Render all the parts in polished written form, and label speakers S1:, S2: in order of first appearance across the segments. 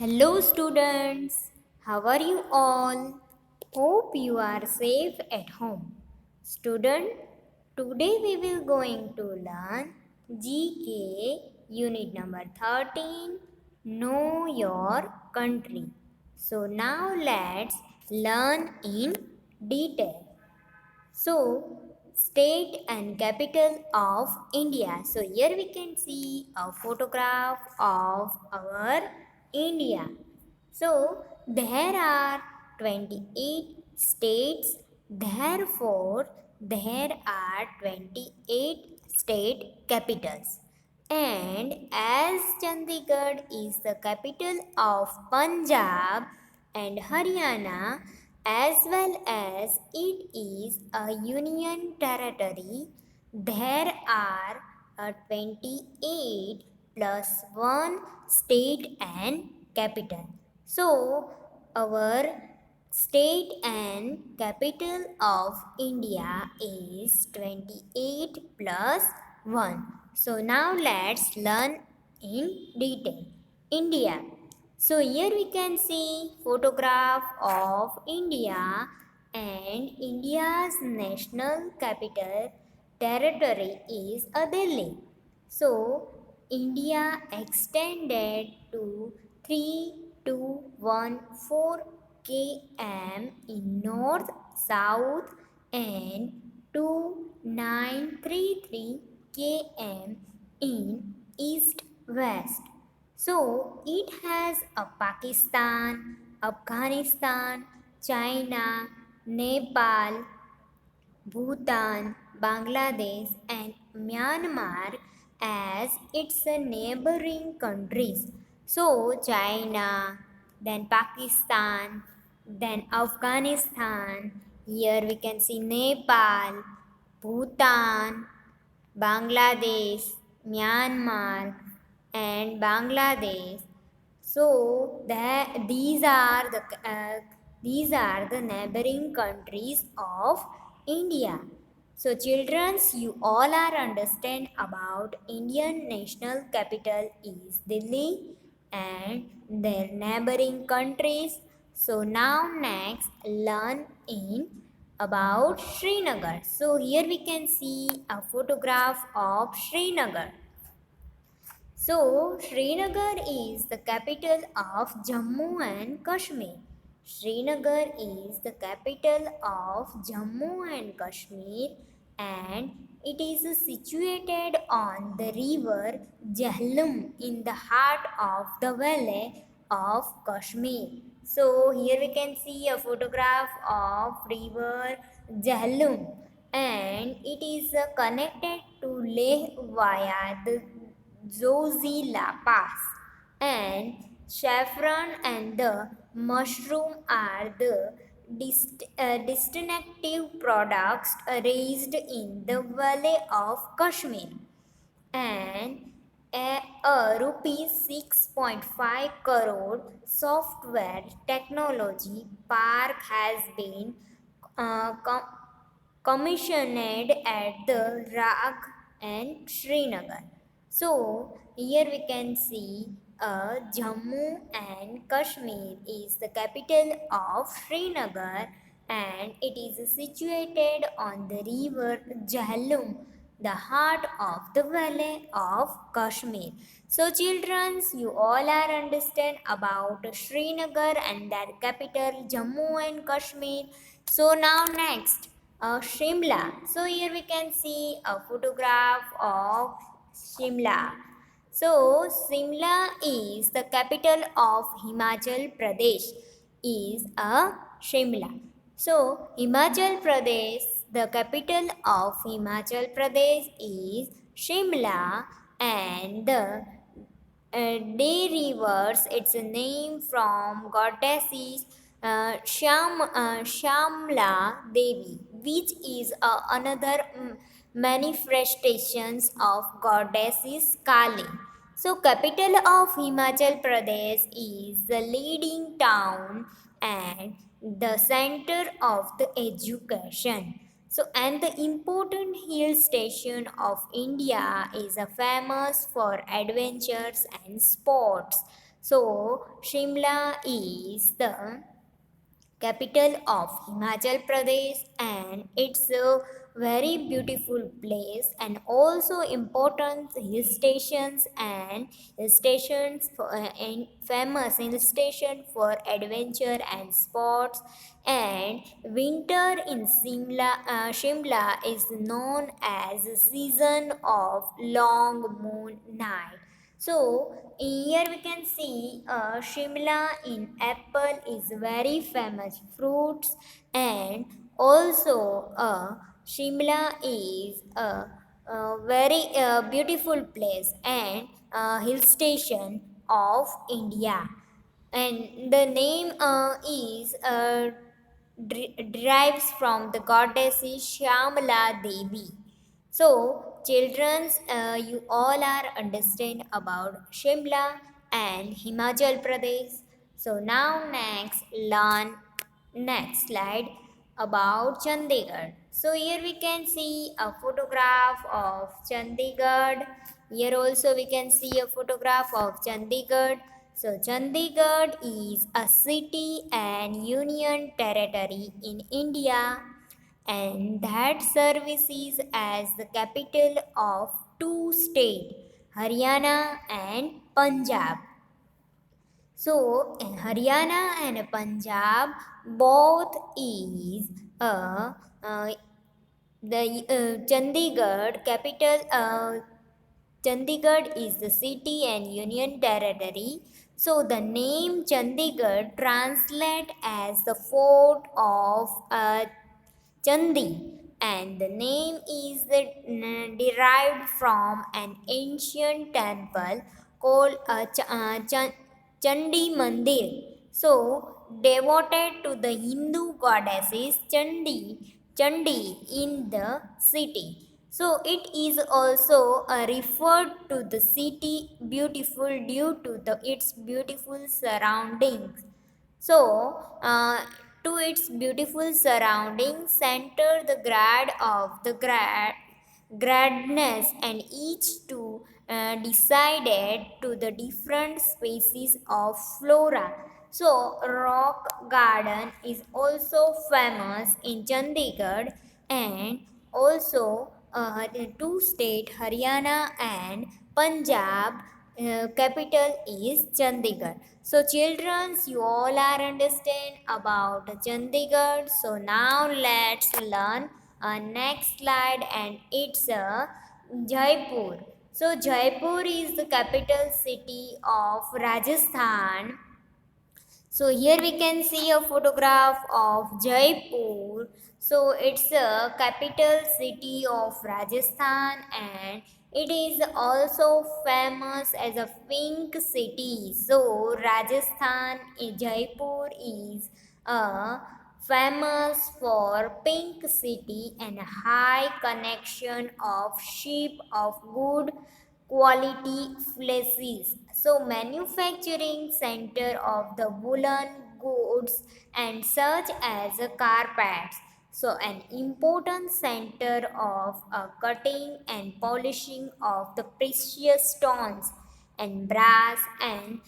S1: Hello, students. How are you all? Hope you are safe at home. Student, today we will going to learn GK unit number 13. Know your country. So now let's learn in detail. So, state and capital of India. So, here we can see a photograph of our India. So, there are 28 states, therefore, there are 28 state capitals. And as Chandigarh is the capital of Punjab and Haryana, as well as it is a union territory, there are 28 plus 1 state and capital. So, our state and capital of India is 28 plus 1. So, now let's learn in detail. India. So here we can see photograph of India, and India's national capital territory is Delhi. So India extended to 3214 km in north south and 2933 km in east west. So it has a Pakistan, Afghanistan, China, Nepal, Bhutan, Bangladesh, and Myanmar as its neighboring countries. So China, then Pakistan, then Afghanistan. Here we can see Nepal, Bhutan, Bangladesh, Myanmar, and Bangladesh. So these are the neighboring countries of India. So childrens, you all are understand about Indian national capital is Delhi and their neighboring countries. So now next learn in about Srinagar. So here we can see a photograph of Srinagar. So, Srinagar is the capital of Jammu and Kashmir. Srinagar is the capital of Jammu and Kashmir, and it is situated on the river Jhelum in the heart of the valley of Kashmir. So, here we can see a photograph of river Jhelum, and it is connected to Leh via the Zozila Pass, and saffron and the mushroom are the distinctive products raised in the valley of Kashmir, and a rupees 6.5 crore software technology park has been commissioned at the Rag and Srinagar. So here we can see Jammu and Kashmir is the capital of Srinagar, and it is situated on the river Jhelum, the heart of the valley of Kashmir. So children, you all are understand about Srinagar and their capital Jammu and Kashmir. So now next Shimla. So here we can see a photograph of Shimla. So Shimla is the capital of Himachal Pradesh. Is a Shimla. So Himachal Pradesh, the capital of Himachal Pradesh is Shimla, and the derives its name from goddesses Shamla Devi, which is another manifestations of goddesses Kali. So, capital of Himachal Pradesh is the leading town and the center of the education. So, and the important hill station of India is famous for adventures and sports. So Shimla is the capital of Himachal Pradesh, and it's a very beautiful place and also important hill stations and and famous hill station for adventure and sports. And winter in Shimla is known as a season of long moon night. So here we can see Shimla in apple is very famous fruits, and also Shimla is a very beautiful place and hill station of India, and the name is derives from the goddess is Shyamala Devi. So, children, you all are understand about Shimla and Himachal Pradesh. So now learn next slide about Chandigarh. So here we can see a photograph of Chandigarh. Here also we can see a photograph of Chandigarh. So Chandigarh is a city and union territory in India, and that services as the capital of two states, Haryana and Punjab. So in Haryana and Punjab, both is uh, the Chandigarh capital. Chandigarh is the city and union territory. So the name Chandigarh translate as the fort of Chandi, and the name is derived from an ancient temple called Chandi Mandir. So, devoted to the Hindu goddesses Chandi in the city. So, it is also referred to the city beautiful due to its beautiful surroundings. So, to its beautiful surroundings, center the grad of the gradness, and each to decided to the different species of flora. So, rock garden is also famous in Chandigarh, and also the two state Haryana and Punjab capital is Chandigarh. So, children, you all are understand about Chandigarh. So, now let's learn next slide, and it's Jaipur. So, Jaipur is the capital city of Rajasthan. So here we can see a photograph of Jaipur. So it's a capital city of Rajasthan, and it is also famous as a pink city. So Rajasthan, Jaipur is famous for pink city and high connection of sheep of good quality fleeces. So, manufacturing center of the woolen goods and such as carpets. So, an important center of cutting and polishing of the precious stones and brass and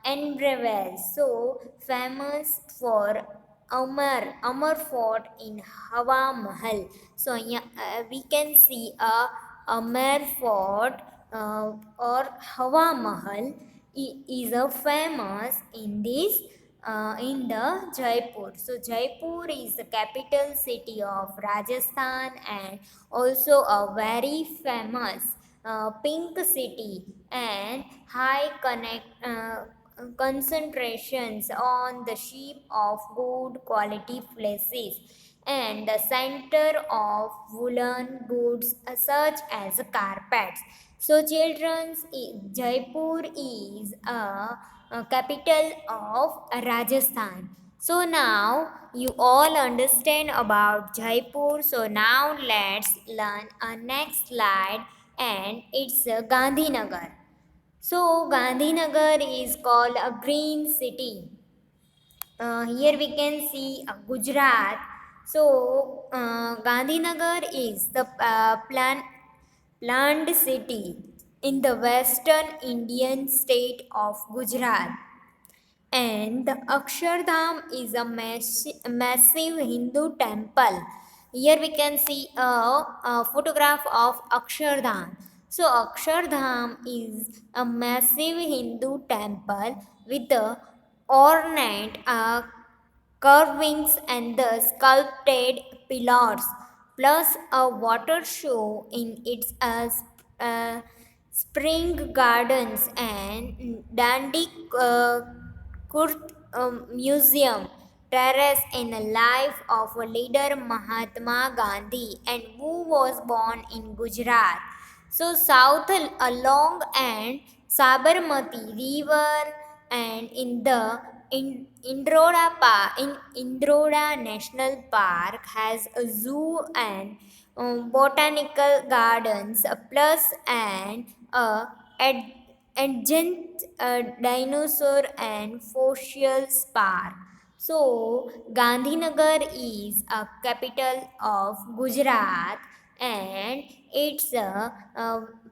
S1: engravel. So, famous for Amar Fort in Hawa Mahal. So, yeah, we can see a Amar Fort or Hawa Mahal is a famous in this in the Jaipur. So Jaipur is the capital city of Rajasthan, and also a very famous pink city and high concentrations on the sheep of good quality places, and the center of woolen goods such as carpets. So, children's Jaipur is a capital of Rajasthan. So now you all understand about Jaipur. So now let's learn a next slide, and it's Gandhinagar. So Gandhinagar is called a green city. Here we can see Gujarat. So Gandhinagar is the planned city. in the western Indian state of Gujarat. And the Akshardham is a massive Hindu temple. Here we can see a photograph of Akshardham. So Akshardham is a massive Hindu temple with the ornate carvings and the sculpted pillars, plus a water show in its spring gardens and dandy Kurt Museum terrace in the life of a leader Mahatma Gandhi and who was born in Gujarat. So south along and Sabarmati River and in Indroda National Park has a zoo and botanical gardens plus and ad- adjacent dinosaur and fossils park. So Gandhinagar is a capital of Gujarat and it's a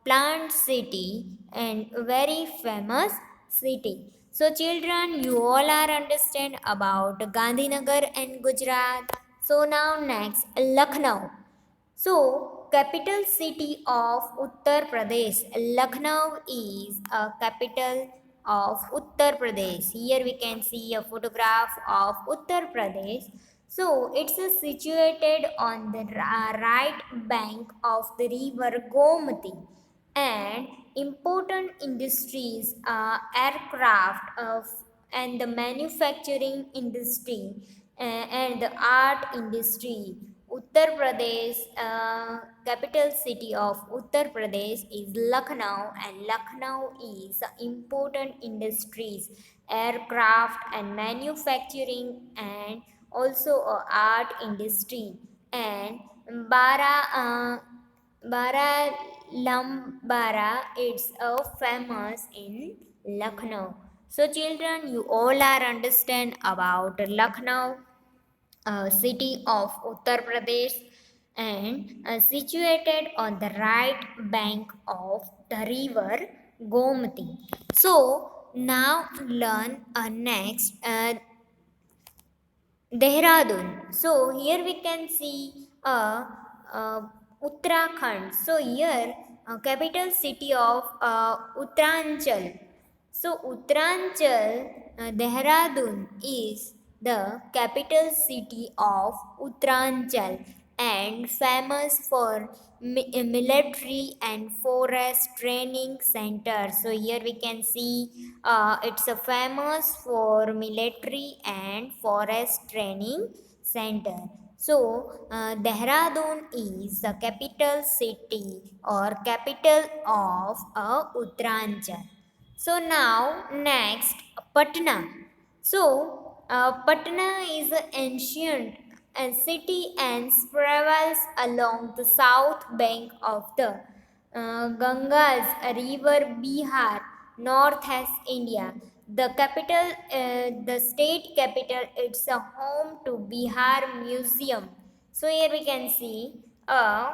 S1: plant city and very famous city. So children, you all are understand about Gandhinagar and Gujarat. So now next Lucknow. So, capital city of Uttar Pradesh. Lucknow is a capital of Uttar Pradesh. Here we can see a photograph of Uttar Pradesh. So, it's situated on the right bank of the river Gomati, and important industries are aircraft and the manufacturing industry and the art industry. Uttar Pradesh, capital city of Uttar Pradesh is Lucknow, and Lucknow is important industries, aircraft and manufacturing, and also art industry. And Bara, Lambara, it's famous in Lucknow. So, children, you all are understand about Lucknow, city of Uttar Pradesh, and situated on the right bank of the river Gomati. So, now learn next Dehradun. So here we can see Uttarakhand. So here capital city of Uttaranchal. So Uttaranchal, Dehradun is the capital city of Uttaranchal and famous for military and forest training center. So here we can see it's a famous for military and forest training center. So Dehradun is the capital city or capital of Uttaranchal. So now next Patna. So Patna is an ancient city and sprawls along the south bank of the Ganga's river Bihar, northeast India. The state capital, it's a home to Bihar Museum. So here we can see a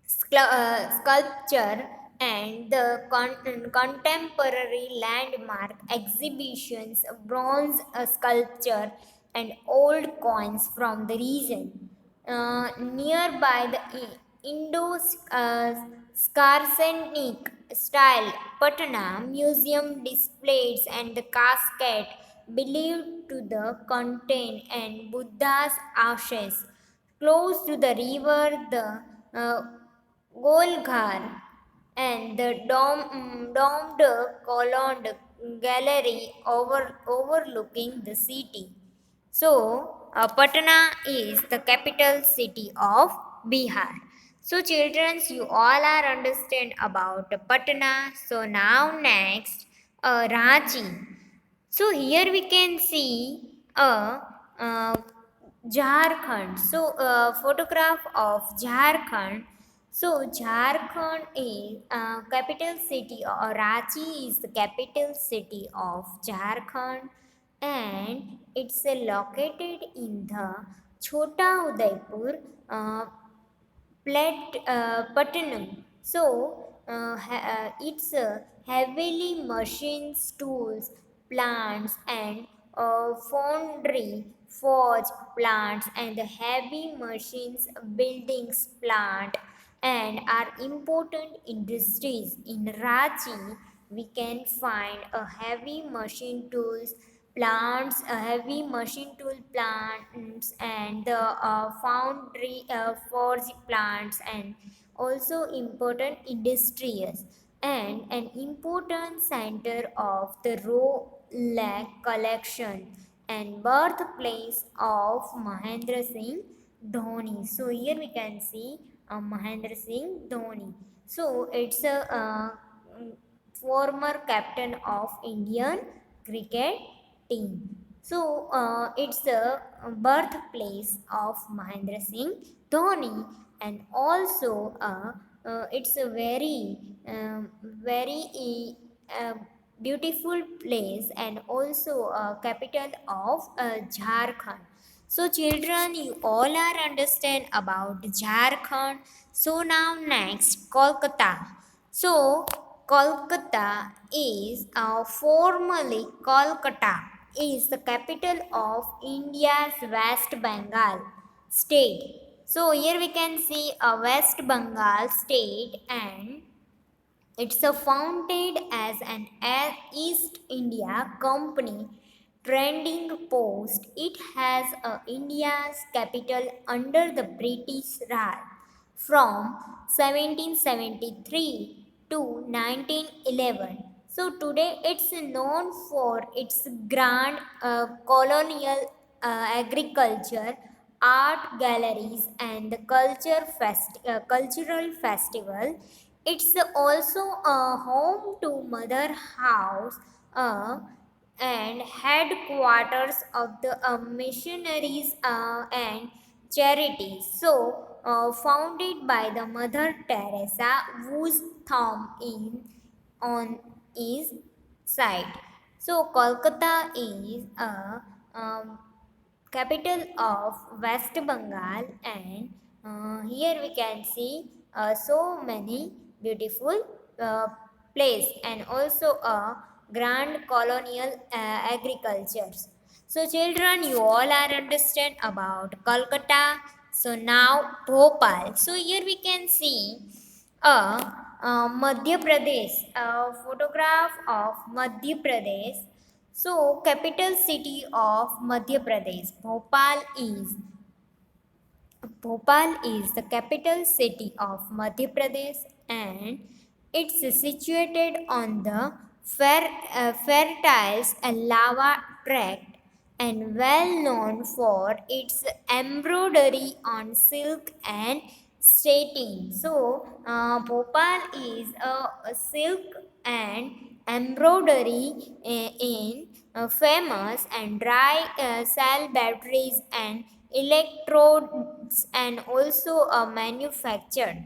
S1: sculpture and the contemporary landmark exhibitions, bronze sculpture, and old coins from the region. Nearby, the Indo Scarsenic style Patna Museum displays and the casket believed to the contain and Buddha's ashes. Close to the river, the Golghar and the domed colonned gallery overlooking the city. So, Patna is the capital city of Bihar. So, children, you all are understand about Patna. So, now next, Ranchi. So here we can see a Jharkhand. So photograph of Jharkhand. So Jharkhand is capital city, or Ranchi is the capital city of Jharkhand, and it's located in the Chota Udaipur Patnam. So it's heavily machines, tools, plants, and foundry, forge plants, and the heavy machines, buildings, plant, and are important industries. In Ranchi, we can find a heavy machine tools plants, heavy machine tool plants, and the foundry forge plants, and also important industries, and an important center of the raw lag collection and birthplace of Mahendra Singh Dhoni. So here we can see Mahendra Singh Dhoni. So it's a former captain of Indian cricket team. So it's the birthplace of Mahendra Singh Dhoni, and also it's a very beautiful place, and also capital of Jharkhand. So children, you all are understand about Jharkhand. So now next Kolkata. So Kolkata is formerly Kolkata is the capital of India's West Bengal state. So here we can see a West Bengal state, and it's a founded as an East India Company trading post. It has India's capital under the British Raj from 1773 to 1911. So today it's known for its grand colonial agriculture, art galleries, and the cultural festival. It's also a home to Mother House and headquarters of the missionaries and charities. So, founded by the Mother Teresa, whose thumb in on is site. So, Kolkata is a capital of West Bengal, and here we can see so many beautiful uh, place, and also a grand colonial agricultures. So children, you all are understand about Kolkata. So now Bhopal. So here we can see Madhya Pradesh, a photograph of Madhya Pradesh. So, capital city of Madhya Pradesh, Bhopal is the capital city of Madhya Pradesh, and it's situated on the fertile lava tract, and well known for its embroidery on silk and satin. So, Bhopal is a silk and embroidery in famous, and dry cell batteries and electrodes, and also manufactured.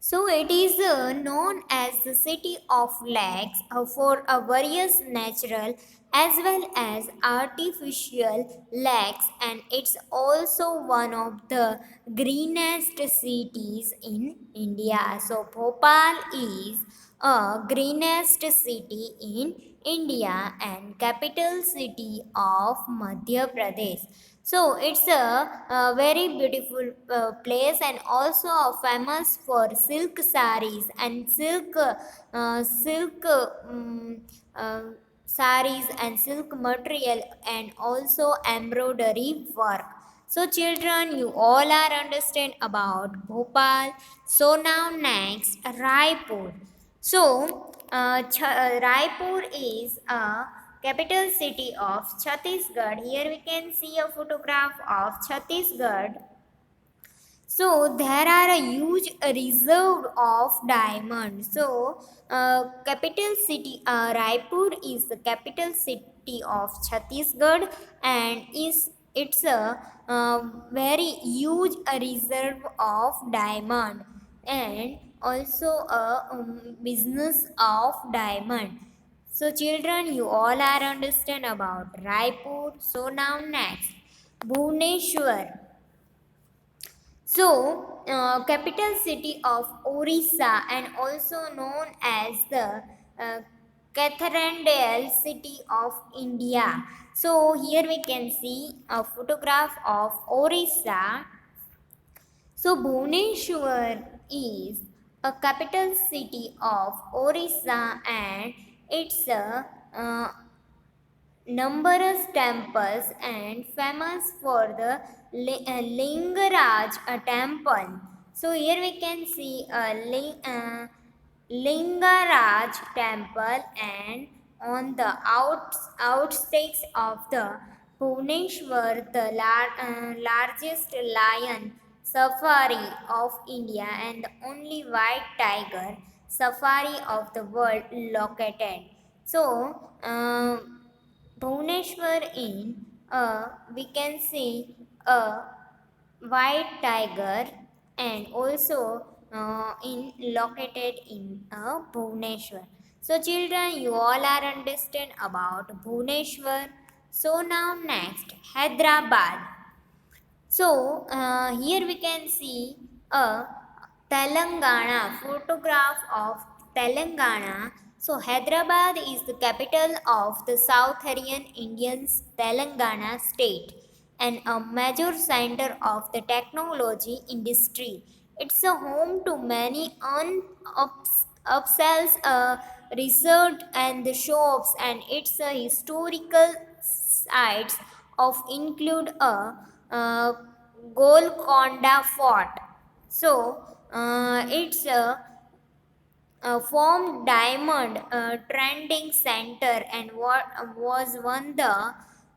S1: So it is known as the city of lakes for various natural as well as artificial lakes, and it's also one of the greenest cities in India. So Bhopal is a greenest city in India and capital city of Madhya Pradesh. So it's a very beautiful place, and also famous for silk saris and silk saris and silk material, and also embroidery work. So children, you all are understand about Bhopal. So now next Raipur. So Raipur is a capital city of Chhattisgarh. Here we can see a photograph of Chhattisgarh. So there are a huge reserve of diamonds. So capital city Raipur is the capital city of Chhattisgarh, and is it's a very huge reserve of diamond, and also a business of diamond. So children, you all are understand about Raipur. So now next Bhubaneswar. Capital city of Orissa and also known as the Cathedral city of India. So here we can see a photograph of Orissa. So Bhubaneswar is a capital city of Orissa and it's a numerous temples and famous for the Lingaraj temple. So here we can see a Lingaraj temple and on the outskirts of the Bhubaneswar, the largest lion safari of India and the only white tiger safari of the world located. So, Bhubaneswar in we can see a white tiger and also in located in Bhubaneswar. So children, you all are understand about Bhubaneswar. So now next Hyderabad. So here we can see a Telangana photograph of Telangana. So Hyderabad is the capital of the Southern Indian Telangana state and a major center of the technology industry. It's a home to many upsells, research and the shops, and it's a historical sites of include a Golconda Fort. So it's a formed diamond trending center and what was one the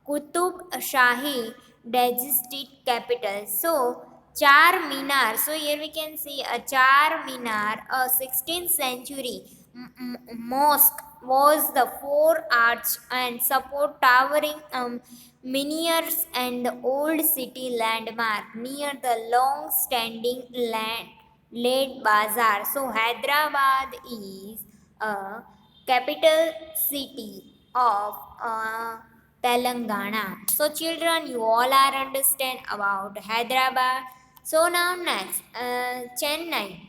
S1: Qutub Shahi dynasty capital. So Char Minar. So here we can see a Char Minar, a 16th century mosque was the four arch and support towering minarets and the old city landmark near the long standing land late bazaar. So Hyderabad is a capital city of Telangana. So children, you all are understand about Hyderabad. So now next, Chennai.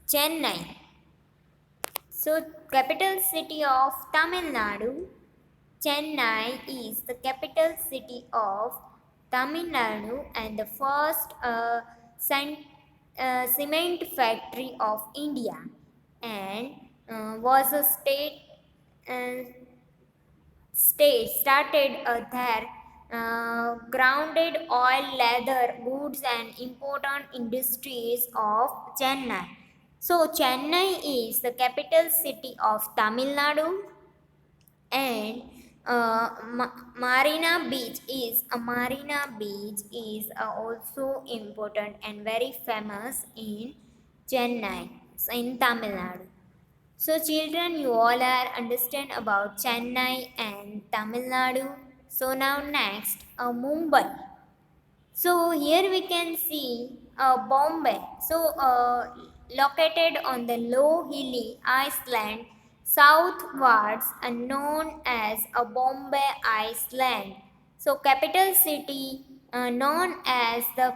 S1: Chennai. So capital city of Tamil Nadu. Chennai is the capital city of Tamil Nadu and the first cement factory of India and was a uh, state started there grounded oil, leather, goods and important industries of Chennai. So Chennai is the capital city of Tamil Nadu and Marina Beach is also important and very famous in Chennai, so in Tamil Nadu. So children, you all are understand about Chennai and Tamil Nadu. So now next, Mumbai. So here we can see Bombay. So located on the low hilly island southwards and known as a Bombay Island. So capital city known as the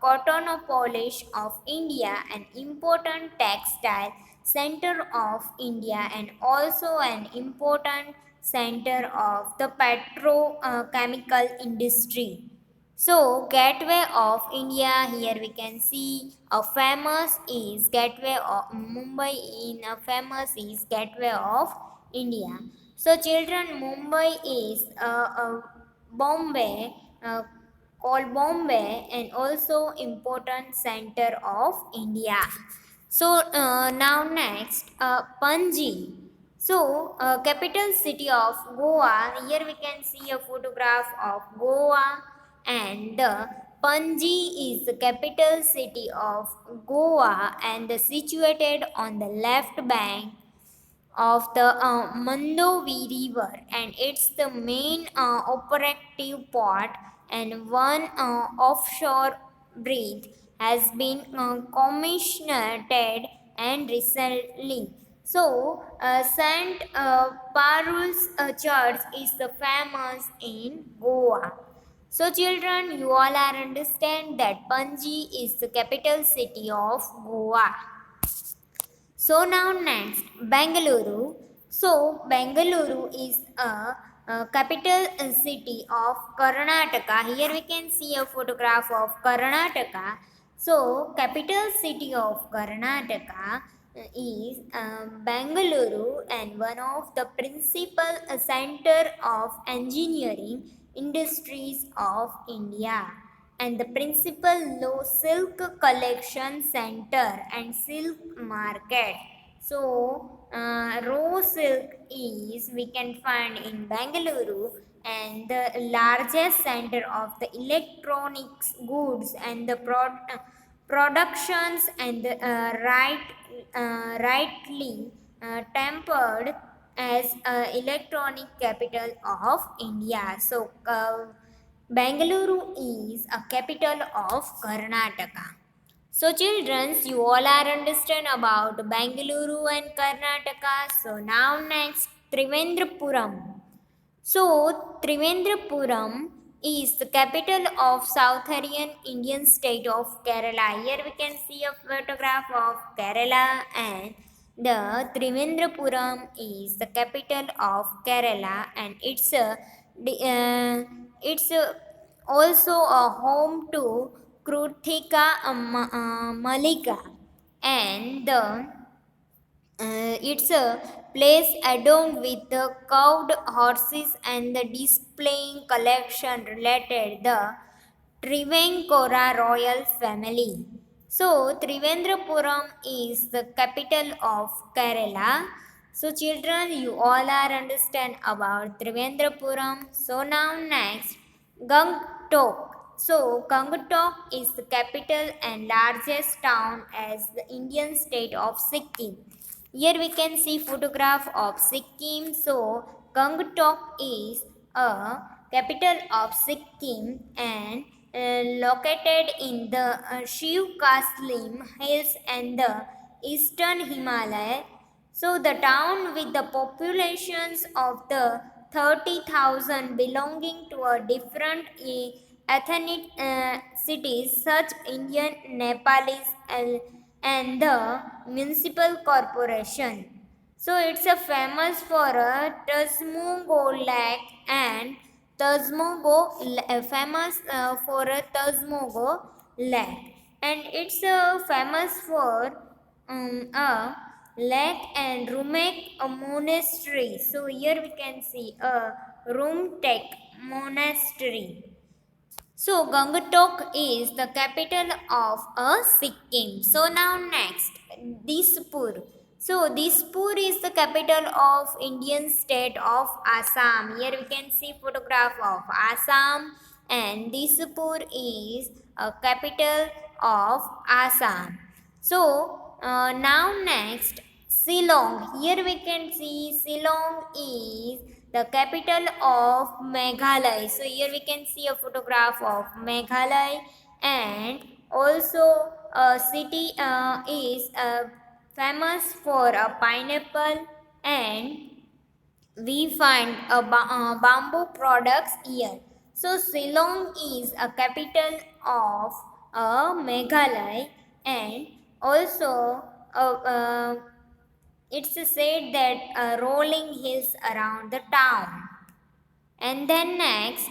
S1: Cottonopolis of India, an important textile center of India and also an important center of the petrochemical industry. So, Gateway of India, here we can see a famous is Gateway of Mumbai in a famous is Gateway of India. So, children, Mumbai is a Bombay called Bombay and also important center of India. So, now next, Panji. So, capital city of Goa. Here we can see a photograph of Goa and Panji is the capital city of Goa and situated on the left bank of the Mandovi River and it's the main operative port and one offshore bridge has been commissioned and recently. So, Saint Paul's Church is the famous in Goa. So children, you all are understand that Panji is the capital city of Goa. So now next, Bangalore. So Bangalore is a capital city of Karnataka. Here we can see a photograph of Karnataka. So capital city of Karnataka is Bangalore and one of the principal center of engineering industries of India and the principal low silk collection center and silk market. So, raw silk is we can find in Bangalore and the largest center of the electronics goods and the productions and rightly tempered as electronic capital of India. So, Bangalore is a capital of Karnataka. So, children, you all are understand about Bangalore and Karnataka. So, now next, Trivendrapuram. So, Trivendrapuram is the capital of Southern Indian state of Kerala. Here we can see a photograph of Kerala and the Trivendrapuram is the capital of Kerala and it's also a home to Kruthika Malika and it's a place adorned with the cowed horses and the displaying collection related the Trivenkora royal family. So Trivendrapuram is the capital of Kerala. So children, you all are understand about Trivendrapuram. So now next, Gangtok. So Gangtok is the capital and largest town as the Indian state of Sikkim. Here we can see photograph of Sikkim. So Gangtok is a capital of Sikkim and located in the Shivkasalim hills and the eastern Himalaya. So the town with the populations of the 30,000 belonging to a different ethnic cities such Indian, Nepalese and the municipal corporation. So it's a famous for a Tasmungo lake and famous for a Tasmogo lake and it's famous for a lake and Rumek a monastery. So here we can see a Rumtek monastery. So Gangtok is the capital of a Sikkim. So now next, Dispur. So Dispur is the capital of Indian state of Assam. Here we can see photograph of Assam and Dispur is a capital of Assam. So now next, Shillong. Here we can see Shillong is the capital of Meghalaya. So here we can see a photograph of Meghalaya and also a city is famous for a pineapple and we find bamboo products here. So Shillong is a capital of Meghalaya and also it's said that rolling hills around the town. And then next,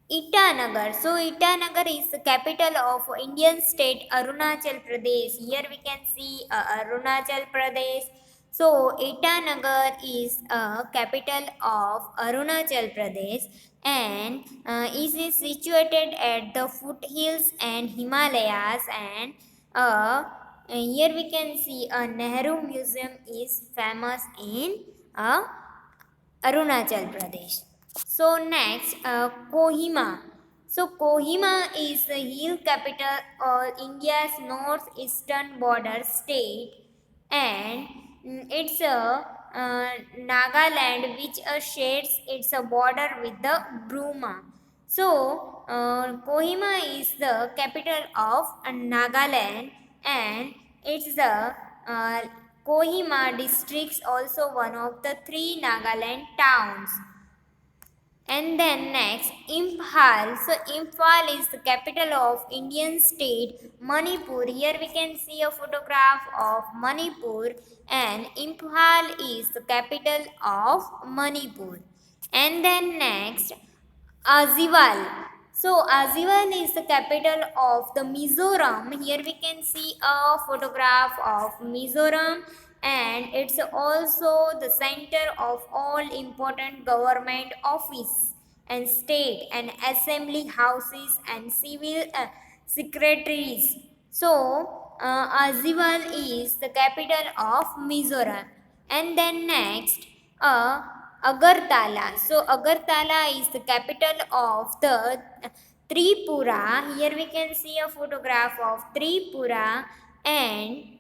S1: Itanagar. So Itanagar is the capital of Indian state Arunachal Pradesh. Here we can see Arunachal Pradesh. So Itanagar is a capital of Arunachal Pradesh and is situated at the foothills and Himalayas and here we can see a Nehru Museum is famous in Arunachal Pradesh. So next, Kohima. So Kohima is the hill capital of India's northeastern border state, and it's a Nagaland which shares its border with the Burma. So Kohima is the capital of Nagaland, and it's the Kohima district also one of the three Nagaland towns. And then next, Imphal. So Imphal is the capital of Indian state Manipur. Here we can see a photograph of Manipur, and Imphal is the capital of Manipur. And then next, Aziwal. So Aziwal is the capital of the Mizoram. Here we can see a photograph of Mizoram, and it's also the center of all important government office and state and assembly houses and civil secretaries. So Aziwal is the capital of Mizoram. And then next, Agartala. So Agartala is the capital of the Tripura. Here we can see a photograph of Tripura, and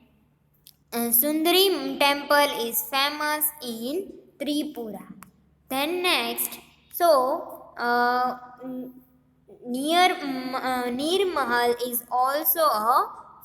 S1: Sundari temple is famous in Tripura. Then next, so Neer Mahal is also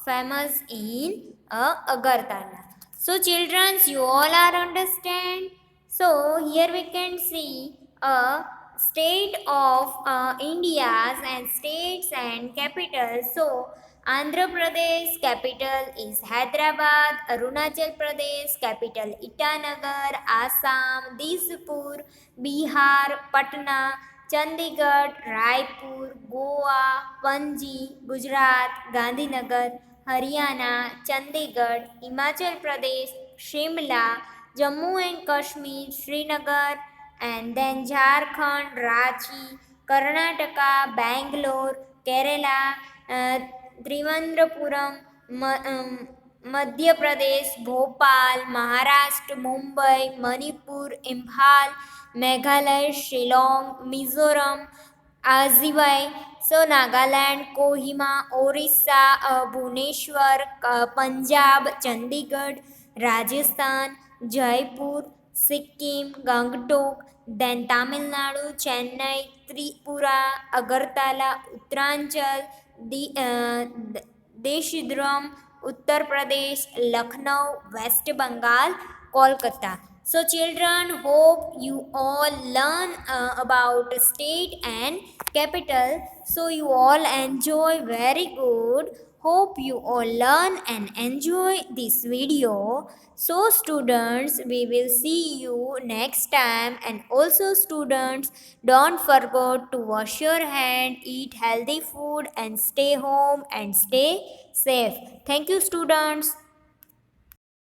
S1: famous in Agartala. So children, you all are understand. So here we can see a state of India's and states and capitals. So Andhra Pradesh capital is Hyderabad, Arunachal Pradesh capital Itanagar, Assam, Disapur, Bihar, Patna, Chandigarh, Raipur, Goa, Panji, Gujarat, Gandhinagar, Haryana, Chandigarh, Himachal Pradesh, Shimla, Jammu and Kashmir, Srinagar, and then Jharkhand, Ranchi, Karnataka, Bangalore, Kerala, uh, Trivandrum, Madhya Pradesh, Bhopal, Maharashtra, Mumbai, Manipur, Imphal, Meghalaya, Shillong, Mizoram, Azivai, so Nagaland, Kohima, Orissa, Bhubaneswar, Punjab, Chandigarh, Rajasthan, Jaipur, Sikkim, Gangtok, then Tamil Nadu, Chennai, Tripura, Agartala, Uttaranchal, Deshidram, Uttar Pradesh, Lucknow, West Bengal, Kolkata. So children, hope you all learn about state and capital. So you all enjoy very good. Hope you all learn and enjoy this video. So students, we will see you next time, and also students, don't forget to wash your hand, eat healthy food, and stay home and stay safe. Thank you students.